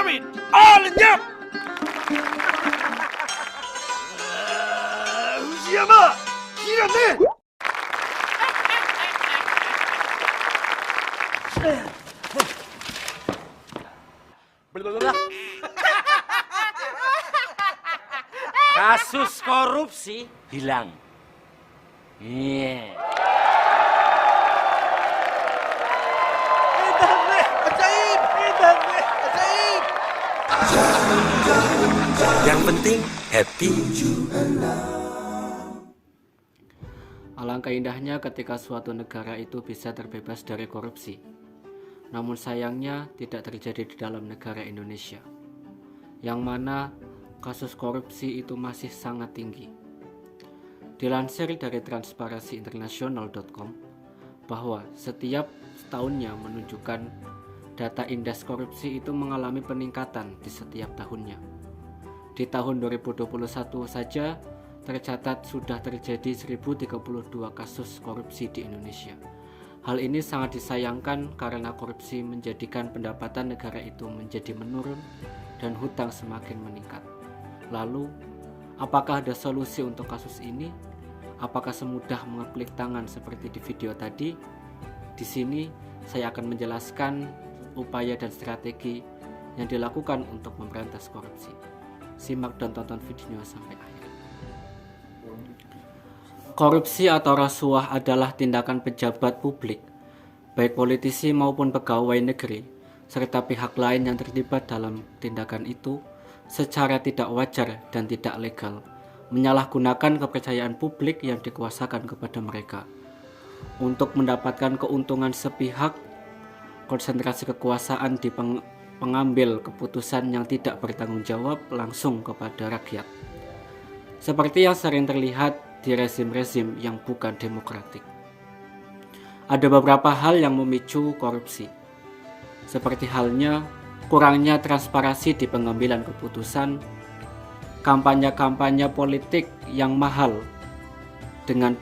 jamin, lenyap. Fujiyama, Hirane. Kasus korupsi hilang. Iya. Ajaib. Yang penting happy. Alangkah indahnya ketika suatu negara itu bisa terbebas dari korupsi. Namun sayangnya tidak terjadi di dalam negara Indonesia, yang mana kasus korupsi itu masih sangat tinggi. Dilansir dari transparansiinternational.com bahwa setiap tahunnya menunjukkan data indeks korupsi itu mengalami peningkatan di setiap tahunnya. Di tahun 2021 saja tercatat sudah terjadi 1032 kasus korupsi di Indonesia. Hal ini sangat disayangkan karena korupsi menjadikan pendapatan negara itu menjadi menurun dan hutang semakin meningkat. Lalu, apakah ada solusi untuk kasus ini? Apakah semudah mengeklik tangan seperti di video tadi? Di sini saya akan menjelaskan upaya dan strategi yang dilakukan untuk memberantas korupsi. Simak dan tonton videonya sampai akhir. Korupsi atau rasuah adalah tindakan pejabat publik, baik politisi maupun pegawai negeri, serta pihak lain yang terlibat dalam tindakan itu secara tidak wajar dan tidak legal, menyalahgunakan kepercayaan publik yang dikuasakan kepada mereka untuk mendapatkan keuntungan sepihak. Konsentrasi kekuasaan di pengambil keputusan yang tidak bertanggung jawab langsung kepada rakyat, seperti yang sering terlihat di rezim-rezim yang bukan demokratik. Ada beberapa hal yang memicu korupsi, seperti halnya kurangnya transparansi di pengambilan keputusan, kampanye-kampanye politik yang mahal dengan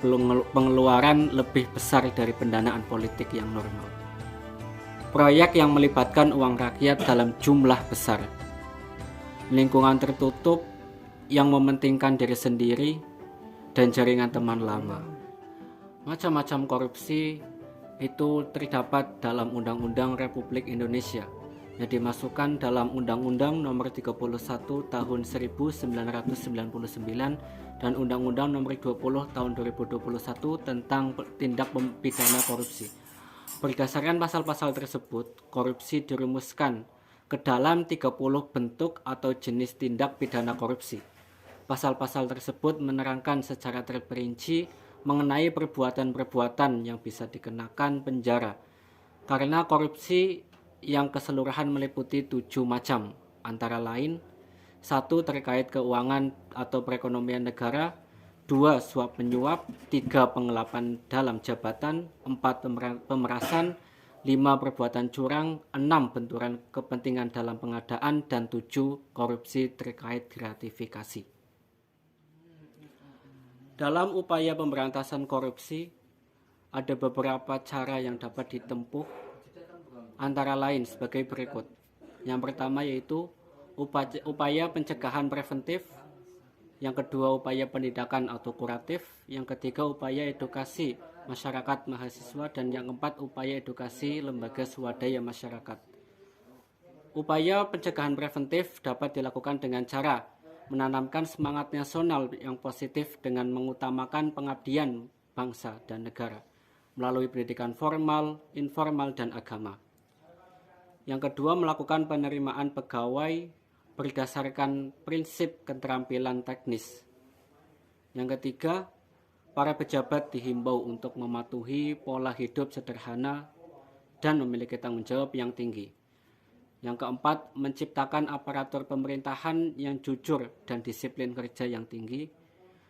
pengeluaran lebih besar dari pendanaan politik yang normal, proyek yang melibatkan uang rakyat dalam jumlah besar, lingkungan tertutup yang mementingkan diri sendiri, dan jaringan teman lama. Macam-macam korupsi itu terdapat dalam Undang-Undang Republik Indonesia yang dimasukkan dalam Undang-Undang Nomor 31 Tahun 1999 dan Undang-Undang Nomor 20 Tahun 2021 tentang tindak pidana korupsi. Berdasarkan pasal-pasal tersebut, korupsi dirumuskan ke dalam 30 bentuk atau jenis tindak pidana korupsi. Pasal-pasal tersebut menerangkan secara terperinci mengenai perbuatan-perbuatan yang bisa dikenakan penjara karena korupsi yang keseluruhan meliputi 7 macam, antara lain 1. Terkait keuangan atau perekonomian negara, 2. Suap menyuap, 3. Penggelapan dalam jabatan, 4. Pemerasan, 5. Perbuatan curang, 6. Benturan kepentingan dalam pengadaan, dan 7. Korupsi terkait gratifikasi. Dalam upaya pemberantasan korupsi, ada beberapa cara yang dapat ditempuh, antara lain sebagai berikut. Yang pertama yaitu upaya pencegahan preventif, yang kedua upaya penindakan atau kuratif, yang ketiga upaya edukasi masyarakat mahasiswa, dan yang keempat upaya edukasi lembaga swadaya masyarakat. Upaya pencegahan preventif dapat dilakukan dengan cara menanamkan semangat nasional yang positif dengan mengutamakan pengabdian bangsa dan negara melalui pendidikan formal, informal, dan agama. Yang kedua, melakukan penerimaan pegawai berdasarkan prinsip keterampilan teknis. Yang ketiga, para pejabat dihimbau untuk mematuhi pola hidup sederhana dan memiliki tanggung jawab yang tinggi. Yang keempat, menciptakan aparatur pemerintahan yang jujur dan disiplin kerja yang tinggi.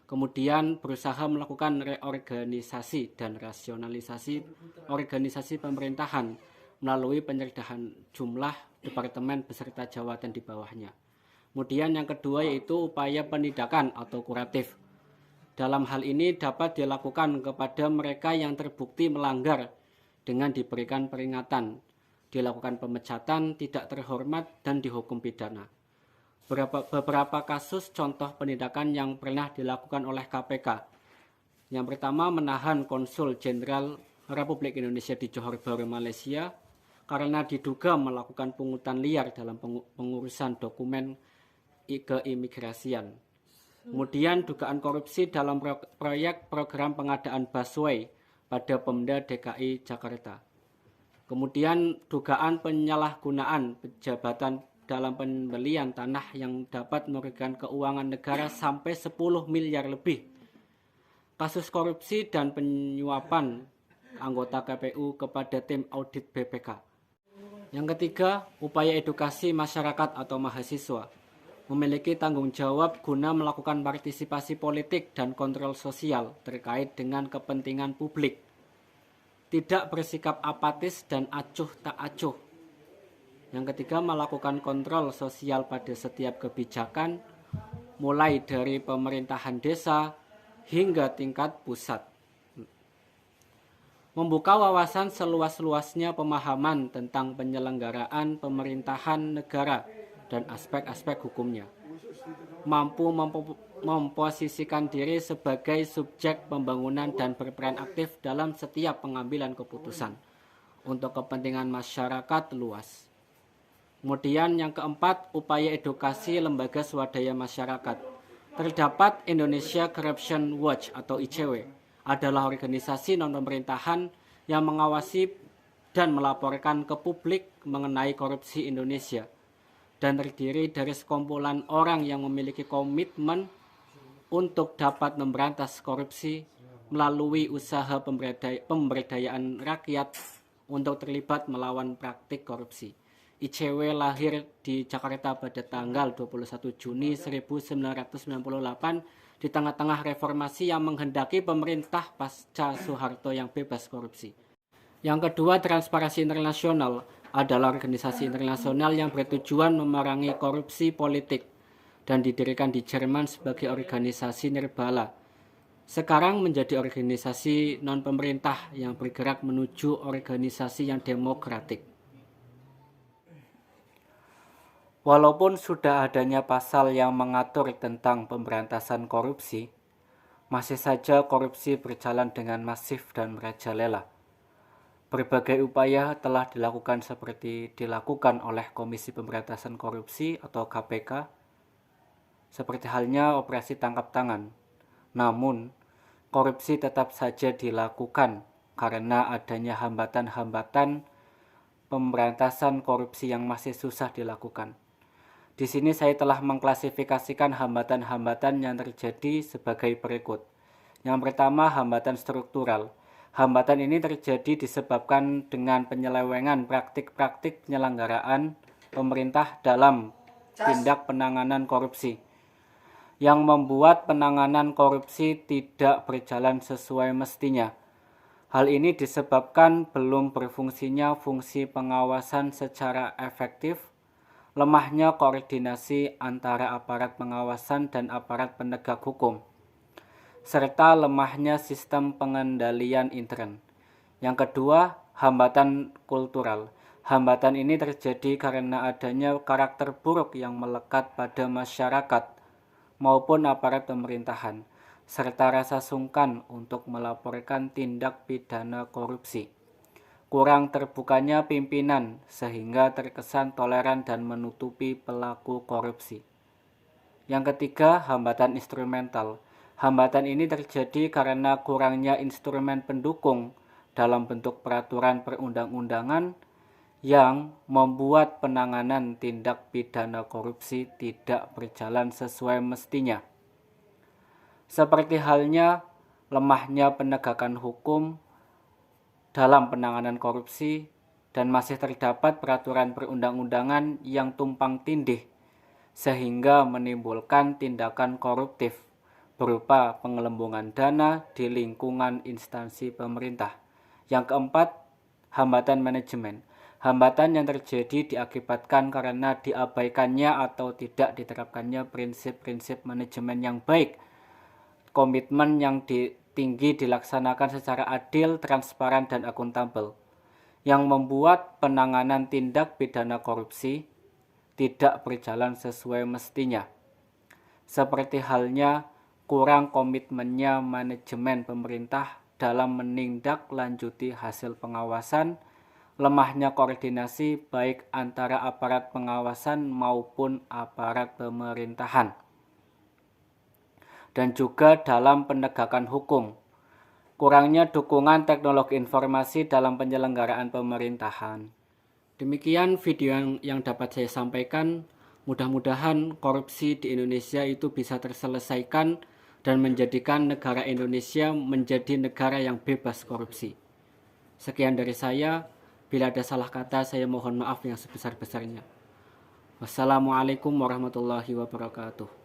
Kemudian berusaha melakukan reorganisasi dan rasionalisasi organisasi pemerintahan melalui penyertaan jumlah departemen beserta jawatan di bawahnya. Kemudian yang kedua yaitu upaya penindakan atau kuratif. Dalam hal ini dapat dilakukan kepada mereka yang terbukti melanggar dengan diberikan peringatan dilakukan pemecatan, tidak terhormat, dan dihukum pidana. Beberapa kasus contoh penindakan yang pernah dilakukan oleh KPK. Yang pertama, menahan Konsul Jenderal Republik Indonesia di Johor Bahru, Malaysia, karena diduga melakukan pungutan liar dalam pengurusan dokumen keimigrasian. Kemudian dugaan korupsi dalam proyek program pengadaan busway pada Pemda DKI Jakarta. Kemudian dugaan penyalahgunaan jabatan dalam pembelian tanah yang dapat merugikan keuangan negara sampai 10 miliar lebih. Kasus korupsi dan penyuapan anggota KPU kepada tim audit BPK. Yang ketiga, upaya edukasi masyarakat atau mahasiswa memiliki tanggung jawab guna melakukan partisipasi politik dan kontrol sosial terkait dengan kepentingan publik. Tidak bersikap apatis dan acuh tak acuh. Yang ketiga, melakukan kontrol sosial pada setiap kebijakan, mulai dari pemerintahan desa hingga tingkat pusat. Membuka wawasan seluas-luasnya pemahaman tentang penyelenggaraan pemerintahan negara dan aspek-aspek hukumnya. Mampu memposisikan diri sebagai subjek pembangunan dan berperan aktif dalam setiap pengambilan keputusan untuk kepentingan masyarakat luas. Kemudian yang keempat, upaya edukasi lembaga swadaya masyarakat. Terdapat Indonesia Corruption Watch atau ICW adalah organisasi non-pemerintahan yang mengawasi dan melaporkan ke publik mengenai korupsi Indonesia dan terdiri dari sekumpulan orang yang memiliki komitmen untuk dapat memberantas korupsi melalui usaha pemberdayaan rakyat untuk terlibat melawan praktik korupsi. ICW lahir di Jakarta pada tanggal 21 Juni 1998 di tengah-tengah reformasi yang menghendaki pemerintah pasca Soeharto yang bebas korupsi. Yang kedua, Transparansi Internasional adalah organisasi internasional yang bertujuan memerangi korupsi politik dan didirikan di Jerman sebagai organisasi nirbala. Sekarang menjadi organisasi non-pemerintah yang bergerak menuju organisasi yang demokratik. Walaupun sudah adanya pasal yang mengatur tentang pemberantasan korupsi, masih saja korupsi berjalan dengan masif dan merajalela. Berbagai upaya telah dilakukan seperti dilakukan oleh Komisi Pemberantasan Korupsi atau KPK, seperti halnya operasi tangkap tangan. Namun, korupsi tetap saja dilakukan karena adanya hambatan-hambatan pemberantasan korupsi yang masih susah dilakukan. Di sini saya telah mengklasifikasikan hambatan-hambatan yang terjadi sebagai berikut. Yang pertama, hambatan struktural. Hambatan ini terjadi disebabkan dengan penyelewengan praktik-praktik penyelenggaraan pemerintah dalam tindak penanganan korupsi, yang membuat penanganan korupsi tidak berjalan sesuai mestinya. Hal ini disebabkan belum berfungsinya fungsi pengawasan secara efektif, lemahnya koordinasi antara aparat pengawasan dan aparat penegak hukum, serta lemahnya sistem pengendalian intern. Yang kedua, hambatan kultural. Hambatan ini terjadi karena adanya karakter buruk yang melekat pada masyarakat maupun aparat pemerintahan, serta rasa sungkan untuk melaporkan tindak pidana korupsi. Kurang terbukanya pimpinan sehingga terkesan toleran dan menutupi pelaku korupsi. Yang ketiga, hambatan instrumental. Hambatan ini terjadi karena kurangnya instrumen pendukung dalam bentuk peraturan perundang-undangan yang membuat penanganan tindak pidana korupsi tidak berjalan sesuai mestinya. Seperti halnya lemahnya penegakan hukum dalam penanganan korupsi dan masih terdapat peraturan perundang-undangan yang tumpang tindih sehingga menimbulkan tindakan koruptif berupa penggelembungan dana di lingkungan instansi pemerintah. Yang keempat, hambatan manajemen. Hambatan yang terjadi diakibatkan karena diabaikannya atau tidak diterapkannya prinsip-prinsip manajemen yang baik, komitmen yang tinggi dilaksanakan secara adil, transparan, dan akuntabel. yang membuat penanganan tindak pidana korupsi tidak berjalan sesuai mestinya. Seperti halnya kurang komitmennya manajemen pemerintah dalam menindaklanjuti hasil pengawasan, lemahnya koordinasi baik antara aparat pengawasan maupun aparat pemerintahan, dan juga dalam penegakan hukum, kurangnya dukungan teknologi informasi dalam penyelenggaraan pemerintahan. Demikian video yang dapat saya sampaikan. Mudah-mudahan korupsi di Indonesia itu bisa terselesaikan dan menjadikan negara Indonesia menjadi negara yang bebas korupsi. Sekian dari saya. Bila ada salah kata, saya mohon maaf yang sebesar-besarnya. Wassalamualaikum warahmatullahi wabarakatuh.